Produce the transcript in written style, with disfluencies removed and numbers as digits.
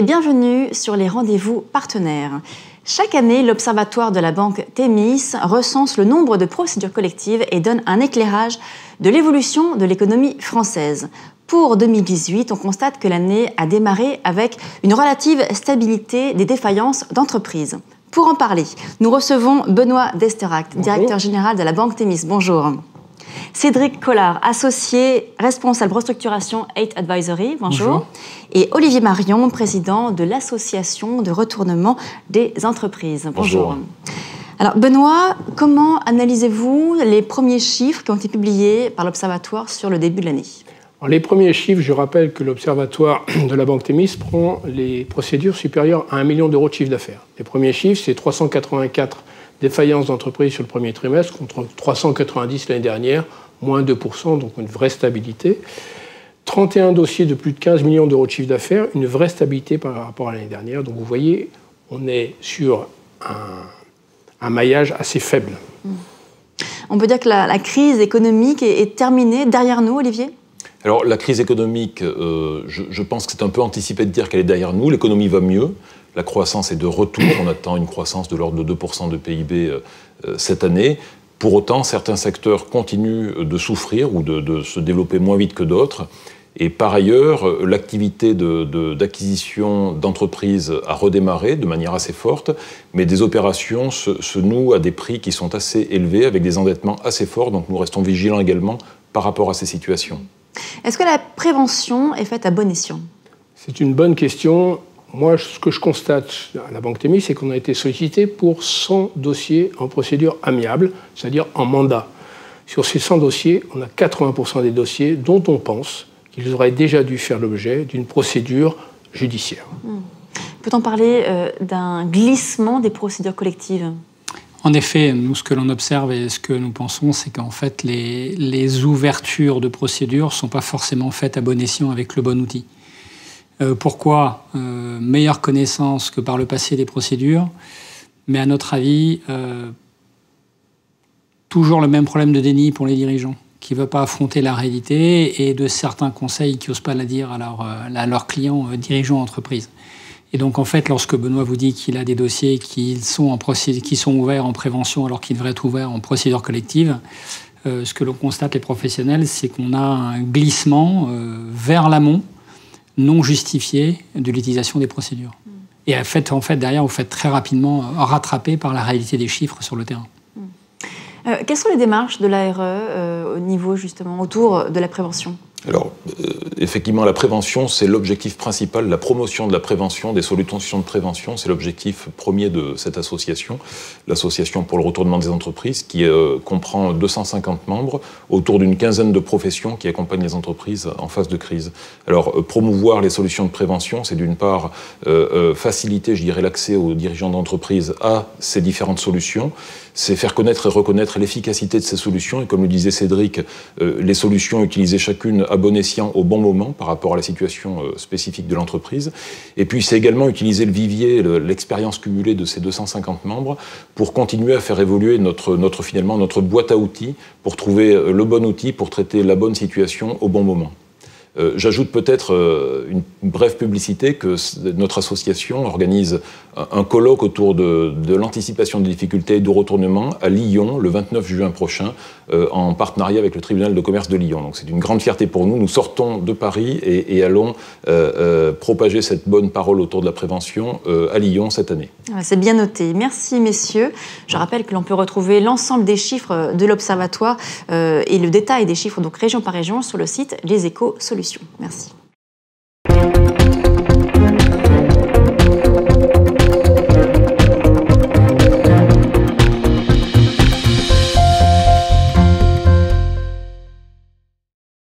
et bienvenue sur les rendez-vous partenaires. Chaque année, l'Observatoire de la Banque Thémis recense le nombre de procédures collectives et donne un éclairage de l'évolution de l'économie française. Pour 2018, on constate que l'année a démarré avec une relative stabilité des défaillances d'entreprises. Pour en parler, nous recevons Benoît Desteract, directeur général de la Banque Thémis. Bonjour. Cédric Collard, associé responsable restructuration 8 Advisory. Bonjour. Et Olivier Marion, président de l'Association de retournement des entreprises. Bonjour. Alors Benoît, comment analysez-vous les premiers chiffres qui ont été publiés par l'Observatoire sur le début de l'année ? Les premiers chiffres, je rappelle que l'Observatoire de la Banque Thémis prend les procédures supérieures à 1 million d'euros de chiffre d'affaires. Les premiers chiffres, c'est 384 défaillances d'entreprises sur le premier trimestre contre 390 l'année dernière, moins 2%, donc une vraie stabilité. 31 dossiers de plus de 15 millions d'euros de chiffre d'affaires, une vraie stabilité par rapport à l'année dernière. Donc vous voyez, on est sur un maillage assez faible. On peut dire que la crise économique est terminée derrière nous, Olivier ? Alors la crise économique, je pense que c'est un peu anticipé de dire qu'elle est derrière nous. L'économie va mieux. La croissance est de retour. On attend une croissance de l'ordre de 2% de PIB cette année. Pour autant, certains secteurs continuent de souffrir ou de se développer moins vite que d'autres. Et par ailleurs, l'activité d'acquisition d'entreprises a redémarré de manière assez forte, mais des opérations se nouent à des prix qui sont assez élevés, avec des endettements assez forts. Donc nous restons vigilants également par rapport à ces situations. Est-ce que la prévention est faite à bon escient ? C'est une bonne question. Moi, ce que je constate à la Banque Thémis, c'est qu'on a été sollicité pour 100 dossiers en procédure amiable, c'est-à-dire en mandat. Sur ces 100 dossiers, on a 80% des dossiers dont on pense qu'ils auraient déjà dû faire l'objet d'une procédure judiciaire. Peut-on parler d'un glissement des procédures collectives ? En effet, nous, ce que l'on observe et ce que nous pensons, c'est qu'en fait, les ouvertures de procédures ne sont pas forcément faites à bon escient avec le bon outil. Pourquoi ? Meilleure connaissance que par le passé des procédures, mais à notre avis, toujours le même problème de déni pour les dirigeants, qui ne veulent pas affronter la réalité, et de certains conseils qui n'osent pas la dire à leurs clients, dirigeants d'entreprise. Et donc, en fait, lorsque Benoît vous dit qu'il a des dossiers qui sont ouverts en prévention alors qu'ils devraient être ouverts en procédure collective, ce que l'on constate, les professionnels, c'est qu'on a un glissement vers l'amont, non justifié de l'utilisation des procédures. Et en fait, derrière, vous faites très rapidement rattraper par la réalité des chiffres sur le terrain. Quelles sont les démarches de l'ARE au niveau, justement, autour de la prévention ? Alors, effectivement, la prévention, c'est l'objectif principal, la promotion de la prévention, des solutions de prévention, c'est l'objectif premier de cette association, l'Association pour le retournement des entreprises, qui comprend 250 membres, autour d'une quinzaine de professions qui accompagnent les entreprises en phase de crise. Alors, promouvoir les solutions de prévention, c'est d'une part faciliter, je dirais, l'accès aux dirigeants d'entreprise à ces différentes solutions, c'est faire connaître et reconnaître l'efficacité de ces solutions, et comme le disait Cédric, les solutions utilisées chacune à bon escient au bon moment par rapport à la situation spécifique de l'entreprise. Et puis c'est également utiliser le vivier, l'expérience cumulée de ces 250 membres pour continuer à faire évoluer notre boîte à outils, pour trouver le bon outil pour traiter la bonne situation au bon moment. J'ajoute peut-être une brève publicité que notre association organise un colloque autour de l'anticipation des difficultés et du retournement à Lyon le 29 juin prochain en partenariat avec le tribunal de commerce de Lyon. Donc c'est une grande fierté pour nous. Nous sortons de Paris et allons propager cette bonne parole autour de la prévention à Lyon cette année. C'est bien noté. Merci messieurs. Je rappelle que l'on peut retrouver l'ensemble des chiffres de l'Observatoire et le détail des chiffres donc région par région sur le site Les Échos Solutions. Merci.